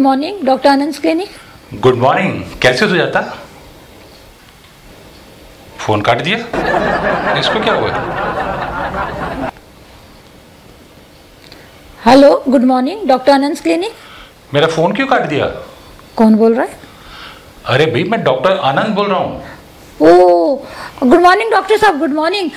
Morning doctor आनंद clinic. Good morning, कैसे हो Sujata? Phone काट दिया, इसको क्या हुआ? हेलो, गुड मॉर्निंग डॉक्टर आनंद क्लिनिक। मेरा फोन क्यों काट दिया? कौन बोल रहा है? अरे भाई, मैं डॉक्टर आनंद बोल रहा हूँ। ओ गुड मॉर्निंग डॉक्टर साहब, गुड मॉर्निंग।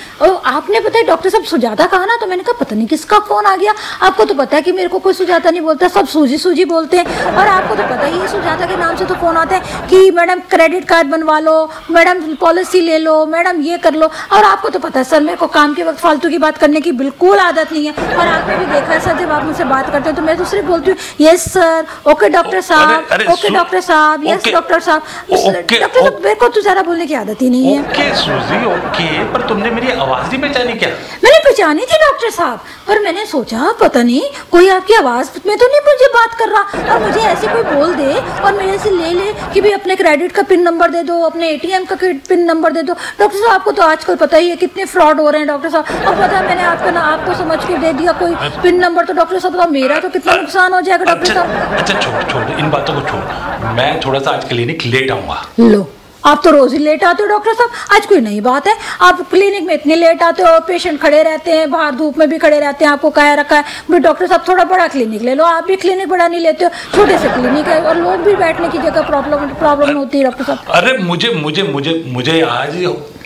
आपने पता है डॉक्टर साहब सुजाता कहा ना, तो मैंने कहा पता नहीं किसका फोन आ गया। आपको तो पता है कि मेरे को कोई सुजाता नहीं बोलता, सब सूजी सूजी बोलते हैं। और आपको तो पता ही है सुजाता के नाम से तो फोन आता है कि मैडम क्रेडिट कार्ड बनवा लो, मैडम पॉलिसी ले लो, मैडम ये कर लो। और आपको तो पता है सर, मेरे को काम के वक्त फालतू की बात करने की बिल्कुल आदत नहीं है। और आपने भी देखा है सर, जब आप मुझसे बात करते हो तो मैं तो सिर्फ बोलती हूँ यस सर, ओके डॉक्टर साहब, ओके डॉक्टर साहब, यस डॉक्टर साहब। डॉक्टर साहब मेरे को तो ज़्यादा बोलने की आदत ही नहीं है। ओके सूजी, ओके, पर तुमने मेरी आवाज नहीं पहचानी क्या? मैंने पहचानी थी डॉक्टर साहब, पर मैंने सोचा पता नहीं कोई आपकी आवाज में तो नहीं मुझे बात कर रहा, और मुझे ऐसे कोई बोल दे और मेरे से ले ले कि भाई अपने क्रेडिट का पिन नंबर दे दो, अपने एटीएम का पिन नंबर दे दो। डॉक्टर साहब आपको तो आजकल पता ही है कितने फ्रॉड हो रहे हैं डॉक्टर साहब। अब पता है मैंने आपका ना आपको समझ के दे दिया कोई पिन नंबर, तो डॉक्टर साहब बताओ मेरा तो कितना नुकसान हो जाएगा डॉक्टर साहब। अच्छा छोड़ इन बातों को छोड़, मैं थोड़ा सा आज क्लिनिक लेट आऊंगा। लो, आप तो रोज ही लेट आते हो डॉक्टर साहब, आज कोई नई बात है। आप क्लिनिक में इतने लेट आते हो, पेशेंट खड़े रहते हैं, बाहर धूप में भी खड़े रहते हैं, आपको कहा रखा है भाई डॉक्टर साहब थोड़ा बड़ा क्लिनिक ले लो। आप भी क्लिनिक बड़ा नहीं लेते हो, छोटे से क्लिनिक है और लोग भी बैठने की जगह प्रॉब्लम होती है डॉक्टर साहब। अरे मुझे आज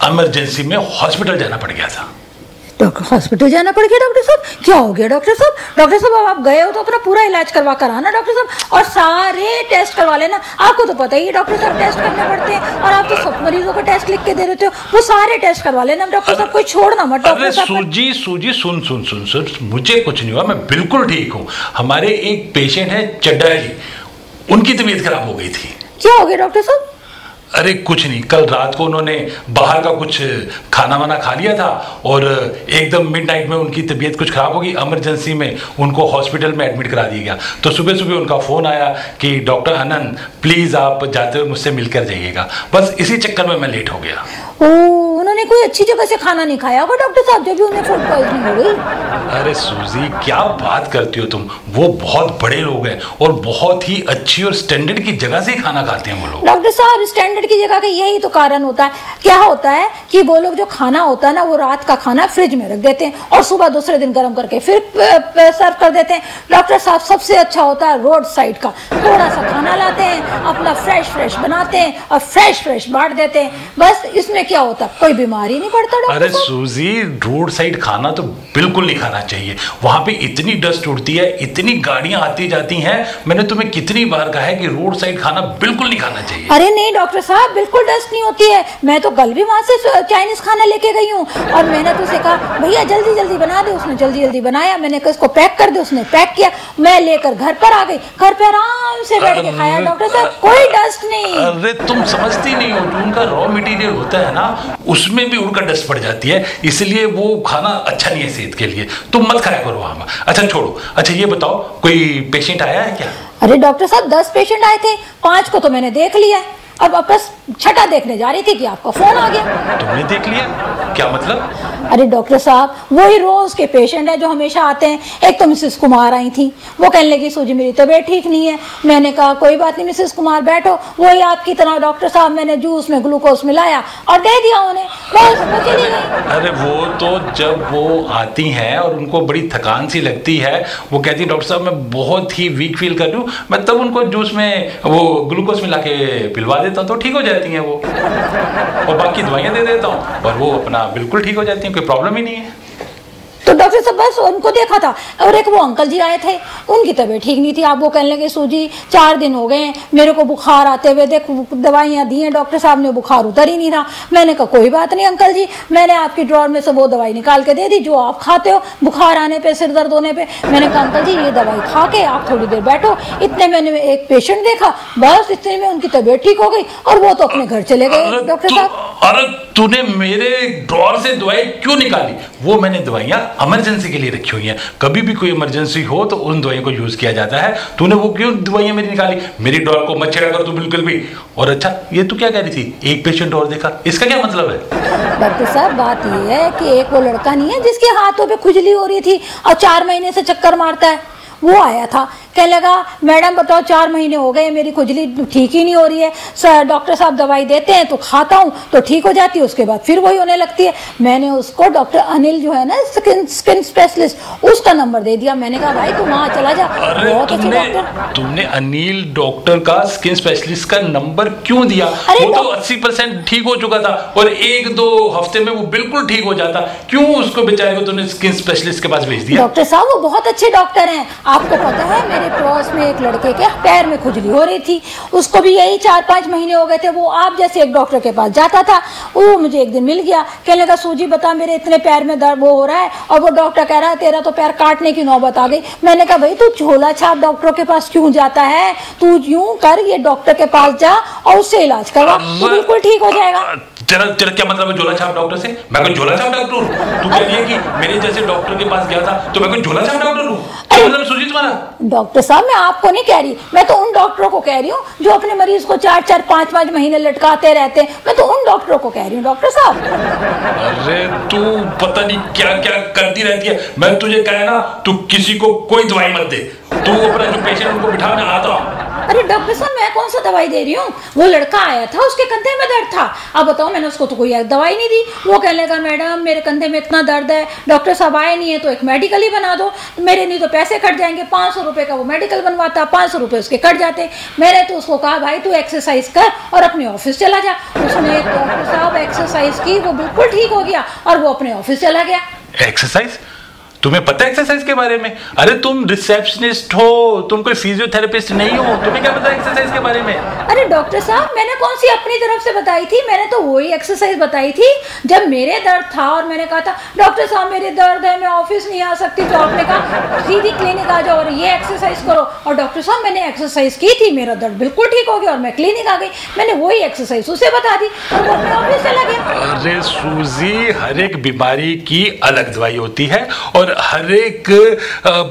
इमरजेंसी में हॉस्पिटल जाना पड़ गया था। हॉस्पिटल जाना पड़ गया डॉक्टर साहब? क्या हो गया डॉक्टर साहब? डॉक्टर साहब अब आप गए हो तो अपना पूरा इलाज करवा कर आना डॉक्टर साहब, और सारे टेस्ट करवा लेना। आपको तो पता ही है डॉक्टर साहब टेस्ट करने पड़ते हैं, और आप तो सब मरीजों को टेस्ट लिख के दे देते हो, वो सारे टेस्ट करवा लेना डॉक्टर साहब, कोई छोड़ना मत डॉक्टर साहब। सूजी सुन, मुझे कुछ नहीं हुआ, मैं बिल्कुल ठीक हूँ। हमारे एक पेशेंट है चड्डा जी, उनकी तबीयत खराब हो गई थी। क्या हो गया डॉक्टर साहब? अरे कुछ नहीं, कल रात को उन्होंने बाहर का कुछ खाना वाना खा लिया था और एकदम मिडनाइट में उनकी तबीयत कुछ खराब हो गई। इमरजेंसी में उनको हॉस्पिटल में एडमिट करा दिया गया। तो सुबह सुबह उनका फ़ोन आया कि डॉक्टर आनंद प्लीज़ आप जाते हुए मुझसे मिलकर जाइएगा। बस इसी चक्कर में मैं लेट हो गया। ओह, उन्होंने कोई अच्छी जगह से खाना नहीं खाया होगा डॉक्टर साहब, जब भी उन्हें फूड पॉइजनिंग हो गई। अरे सूजी, क्या बात करती हो तुम, वो बहुत बड़े लोग हैं और बहुत ही अच्छी और स्टैंडर्ड की जगह से ही खाना खाते हैं वो लोग। डॉक्टर साहब स्टैंडर्ड की जगह का यही तो कारण होता है। क्या होता है कि वो लोग जो खाना होता है ना, वो रात का खाना फ्रिज में रख देते हैं और सुबह दूसरे दिन गर्म करके फिर सर्व कर देते हैं। डॉक्टर साहब सबसे अच्छा होता है रोड साइड का, थोड़ा सा खाना लाते हैं, अपना फ्रेश बनाते हैं और फ्रेश बांट देते हैं। बस इसमें क्या होता है, कोई बीमारी नहीं पड़ता डॉक्टर साहब। अरे सूजी, रोड साइड खाना तो बिल्कुल नहीं खाना चाहिए। वहां पे इतनी डस्ट उड़ती है, इतनी गाड़ियां आती जाती हैं। मैंने तुम्हें कितनी बार कहा है कि रोड साइड खाना बिल्कुल नहीं खाना चाहिए। अरे नहीं डॉक्टर साहब, बिल्कुल डस्ट नहीं होती है। मैं तो कल भी वहां से चाइनीज खाना लेके गई हूँ और मैंने तो उसे कहा भैया जल्दी बना दे, उसने जल्दी बनाया। मैंने कहा इसको पैक कर दे, उसने पैक किया। मैं लेकर घर पर आ गई, घर पर आराम से बैठ के खाया डॉक्टर साहब, कोई डस्ट नहीं। अरे तुम समझती नहीं हो, जो उनका रॉ मटेरियल होता है ना, उसमें भी उड़कर डस्ट पड़ जाती है, इसलिए वो खाना अच्छा नहीं है सेहत के लिए। तुम मत खाया करो वहां। अच्छा छोड़ो, अच्छा ये बताओ कोई पेशेंट आया है क्या? अरे डॉक्टर साहब 10 पेशेंट आए थे, 5 को तो मैंने देख लिया है। अब बस छठा देखने जा रही थी कि आपका फोन आ गया। तुमने देख लिया? क्या मतलब? अरे डॉक्टर साहब वही रोज के पेशेंट है जो हमेशा आते हैं। एक तो मिसेस कुमार आई थी, वो कहने लगी सूजी मेरी तबीयत ठीक नहीं है। मैंने कहा कोई बात नहीं मिसेस कुमार बैठो। वही आपकी तरह डॉक्टर साहब मैंने जूस में ग्लूकोज मिलाया और दे दिया उन्हें, बस वो चली गई। अरे वो तो जब वो आती हैं और उनको बड़ी थकान सी लगती है, वो कहती है डॉक्टर साहब मैं बहुत ही वीक फील कर रही हूँ, मैं तब उनको जूस में वो ग्लूकोज मिला के पिलवा देता हूँ तो ठीक हो जाती हैं वो, और बाकी दवाइयाँ दे देता हूँ और वो अपना बिल्कुल ठीक हो जाती हैं, कोई प्रॉब्लम ही नहीं है। तो डॉक्टर साहब बस उनको देखा था। और एक वो अंकल जी आए थे, उनकी तबीयत ठीक नहीं थी। आप वो कहने लगे सूजी 4 दिन हो गए मेरे को बुखार आते हुए, देख दवाइयाँ दी हैं डॉक्टर साहब ने, बुखार उतर ही नहीं रहा। मैंने कहा कोई बात नहीं अंकल जी, मैंने आपकी ड्रॉर में से वो दवाई निकाल के दे दी जो आप खाते हो बुखार आने पे, सिर दर्द होने पे। मैंने कहा अंकल जी ये दवाई खा के आप थोड़ी देर बैठो। इतने मैंने एक पेशेंट देखा, बस इतने में उनकी तबीयत ठीक हो गई और वो तो अपने घर चले गए डॉक्टर साहब। अरे तूने मेरे ड्रॉर से दवाई क्यों निकाली? वो मैंने दवाइयाँ इमरजेंसी के लिए रखी हुई हैं, कभी भी कोई इमरजेंसी हो तो उन दवाइयों को यूज किया जाता है। तूने वो क्यों दवाइयाँ मेरी निकाली? मेरी ड्रॉर को मत छेड़ा कर तू बिल्कुल भी। और अच्छा ये तू क्या कह रही थी, एक पेशेंट और देखा, इसका क्या मतलब है? डॉक्टर साहब बात ये है कि एक वो लड़का नहीं है जिसके हाथों पे खुजली हो रही थी और 4 महीने से चक्कर मारता है, वो आया था। कहने लगा मैडम बताओ 4 महीने हो गए मेरी खुजली ठीक ही नहीं हो रही है, सर डॉक्टर साहब दवाई देते हैं तो खाता हूँ तो ठीक हो जाती है, उसके बाद फिर वही होने लगती है। मैंने उसको डॉक्टर अनिल जो है ना स्किन स्पेशलिस्ट, उसका नंबर दे दिया। मैंने कहा भाई तुम वहाँ चला जा, बहुत अच्छे डॉक्टर। तुमने अनिल डॉक्टर का स्किन स्पेशलिस्ट का नंबर क्यों दिया? वो तो 80% ठीक हो चुका था और 1-2 हफ्ते में वो बिल्कुल ठीक हो जाता, क्यों उसको बेचारे को तुमने स्किन स्पेशलिस्ट के पास भेज दिया? डॉक्टर साहब वो बहुत अच्छे डॉक्टर हैं। आपको पता है मेरे पड़ोस में एक लड़के के पैर में खुजली हो रही थी, उसको भी यही 4-5 महीने हो गए थे। वो आप जैसे एक डॉक्टर के पास जाता था, वो मुझे एक दिन मिल गया, कहने लगा सूजी बता मेरे इतने पैर में दर्द वो हो रहा है, और वो डॉक्टर कह रहा है तेरा तो पैर काटने की नौबत आ गई। मैंने कहा भाई तू झोला छाप डॉक्टरों के पास क्यों जाता है, तू यूं कर ये डॉक्टर के पास जा और उससे इलाज करवा, तो बिल्कुल ठीक हो जाएगा। तेरा क्या मतलब है झोला छाप डॉक्टर से? मैं कोई झोला छाप डॉक्टर हूँ? तू कह रही है कि मेरे जैसे डॉक्टर के पास गया था तो मैं कोई झोला छाप डॉक्टर हूँ? क्या मतलब सूजी तुम्हारा? डॉक्टर साहब मैं आपको नहीं कह रही, मैं तो उन डॉक्टरों को कह रही हूँ जो अपने मरीज को 4-4, 5-5 महीने लटकाते रहते हैं। मैं तो उन डॉक्टरों को कह रही हूँ डॉक्टर साहब। अरे तू पता नहीं क्या क्या करती रहती है। मैं तुझे कहा ना तू किसी को कोई दवाई मत दे, तू अपना जो पेशेंट उनको बिठा, मैं आता हूँ। अरे डॉक्टर साहब मैं कौन सा दवाई दे रही हूँ, वो लड़का आया था उसके कंधे में दर्द था, अब बताओ मैंने उसको तो कोई दवाई नहीं दी। वो कहने लगा मैडम मेरे कंधे में इतना दर्द है, डॉक्टर साहब आए नहीं है तो एक मेडिकल ही बना दो, मेरे नहीं तो पैसे कट जाएंगे। 500 रुपए का वो मेडिकल बनवाता, 500 रुपए उसके कट जाते। मैंने तो उसको कहा भाई तू एक्सरसाइज कर और अपने ऑफिस चला जा। उसने डॉक्टर साहब एक्सरसाइज की, वो बिल्कुल ठीक हो गया और वो अपने ऑफिस चला गया। एक्सरसाइज? तुम्हें पता है एक्सरसाइज के बारे में? अरे तुम रिसेप्शनिस्ट हो, तुम कोई फिजियोथेरेपिस्ट नहीं हो, तुम्हें क्या पता है एक्सरसाइज के बारे में? अरे डॉक्टर साहब मैंने कौन सी अपनी तरफ से बताई थी, मैंने तो वही एक्सरसाइज बताई थी जब मेरे दर्द था और मैंने कहा था डॉक्टर साहब मेरे दर्द है मैं ऑफिस नहीं आ सकती, तो आपने कहा सीधी क्लिनिक आ जाओ और ये एक्सरसाइज करो। और डॉक्टर साहब मैंने एक्सरसाइज की थी, मेरा दर्द बिल्कुल ठीक हो गया और मैं क्लिनिक आ गई। मैंने वही एक्सरसाइज उसे बता दी और वो अपने ऑफिस चला गया। अरे सूजी हर एक बीमारी की अलग दवाई होती है और हर एक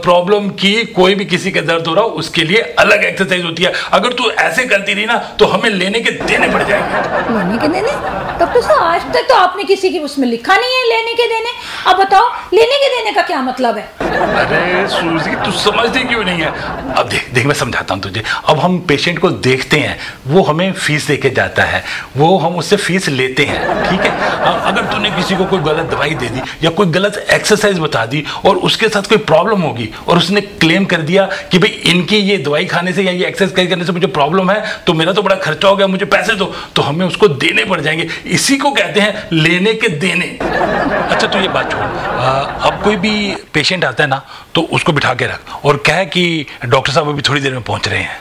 प्रॉब्लम की, कोई भी किसी का दर्द हो रहा हो उसके लिए अलग एक्सरसाइज होती है। अगर तू ऐसे करती रही ना तो हमें लेने के देने पड़ जाएंगे। लेने के देने? डॉक्टर साहब आज तक तो आपने किसी की उसमें लिखा नहीं है लेने के देने, अब बताओ लेने के देने का क्या मतलब है? अरे सूजी तू समझती क्यों नहीं है? अब देख मैं समझाता हूँ तुझे। अब हम पेशेंट को देखते हैं, वो हमें फीस देके जाता है, वो हम उससे फीस लेते हैं, ठीक है। अगर तूने किसी को कोई गलत दवाई दे दी या कोई गलत एक्सरसाइज बता दी और उसके साथ कोई प्रॉब्लम होगी और उसने क्लेम कर दिया कि भाई इनकी ये दवाई खाने से या ये एक्सरसाइज करने से मुझे प्रॉब्लम है तो मेरा तो बड़ा खर्चा हो गया, मुझे पैसे दो, तो हमें उसको देने पड़ जाएंगे। इसी को कहते हैं लेने के देने। अच्छा तो ये बात छोड़, अब कोई भी पेशेंट आता है ना तो उसको बिठा के रख और कह कि डॉक्टर साहब अभी थोड़ी देर में पहुंच रहे हैं।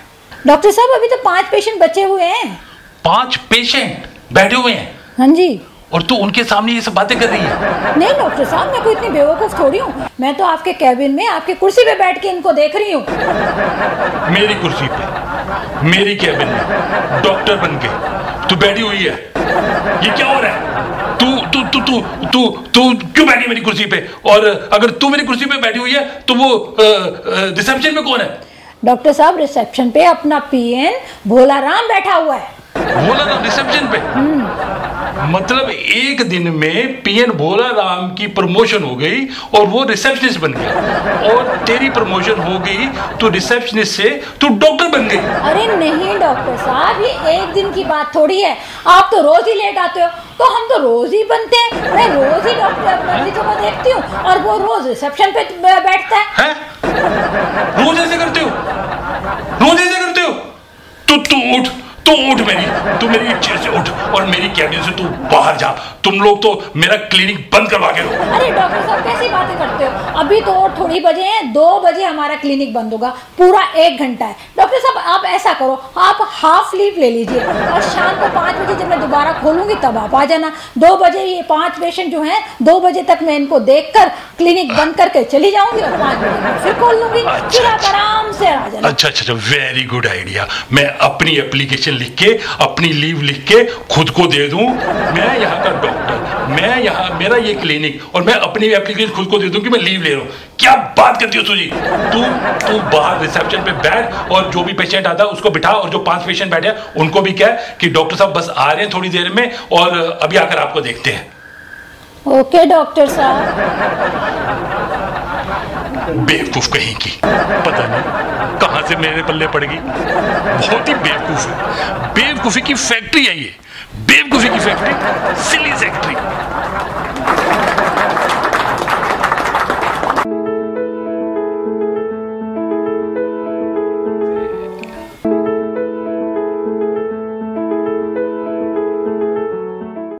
डॉक्टर साहब अभी तो 5 पेशेंट बचे हुए हैं। 5 पेशेंट बैठे हुए हैं? हाँ जी। और तू उनके सामने ये सब बातें कर रही है? नहीं डॉक्टर साहब मैं कोई इतनी बेवकूफ थोड़ी हूँ, मैं तो आपके कैबिन में आपकी कुर्सी पे बैठ के इनको देख रही हूँ। मेरी कुर्सी पे, मेरी कैबिन में डॉक्टर बन के तू बैठी हुई है, ये क्या हो रहा है? तू तू तू तू तू तू क्यों बैठी मेरी कुर्सी पे? और अगर तू मेरी कुर्सी पे बैठी हुई है तो वो रिसेप्शन में कौन है? डॉक्टर साहब रिसेप्शन पे अपना पीएन भोला राम बैठा हुआ है। भोला राम रिसेप्शन पे? मतलब एक दिन में पीएन भोला राम की प्रमोशन हो गई और वो रिसेप्शनिस्ट बन गया, और तेरी प्रमोशन हो गई तो रिसेप्शनिस्ट से तू डॉक्टर बन गई। अरे नहीं डॉक्टर साहब ये एक दिन की बात थोड़ी है, आप तो रोज ही लेट आते हो, तो हम तो रोज ही बनते हैं। मैं रोज ही डॉक्टर मरीजों को देखती हूँ और वो रोज रिसेप्शन पे बैठता है। रोज ऐसे करते हो? रोज ऐसे करते हो? तू उठ, तू मेरी चेयर से उठ और मेरी कैबिन से तू बाहर जा। तुम लोग तो मेरा क्लिनिक बंद करवा के रहो। अरे डॉक्टर साहब कैसी बातें करते हो, अभी तो और थोड़ी बजे हैं, 2 बजे हमारा क्लिनिक बंद होगा, पूरा 1 घंटा है। डॉक्टर साहब आप ऐसा करो, आप हाफ लीव ले लीजिए और शाम को 5 बजे जब मैं दोबारा खोलूंगी तब आप आ जाना। 2 बजे ये 5 पेशेंट जो हैं 2 बजे तक मैं इनको देखकर क्लिनिक बंद करके चली जाऊंगी और 5 बजे मैं फिर खोल लूंगी, फिर आप आराम से आ जाना। अच्छा वेरी गुड आइडिया। मैं अपनी एप्लीकेशन लिख के, अपनी लीव लिख के खुद को दे दूं, मैं यहाँ का डॉक्टर, मैं यहाँ मेरा ये क्लिनिक, और मैं अपनी एप्लीकेशन खुद को दे दूं कि मैं लीव ले रहा हूँ। क्या बात करती हो तुझी? तू बाहर रिसेप्शन पे बैठ और जो भी पेशेंट आता है उसको बिठा, और जो 5 पेशेंट बैठे हैं उनको भी कह कि डॉक्टर साहब बस आ रहे हैं थोड़ी देर में और अभी आकर आपको देखते हैं। ओके डॉक्टर साहब। बेवकूफ कहीं की, पता नहीं कहां से मेरे पल्ले पड़ेगी। बहुत ही बेवकूफ है, बेवकूफी की फैक्ट्री है ये, बेवकूफी की फैक्ट्री, सिली फैक्ट्री।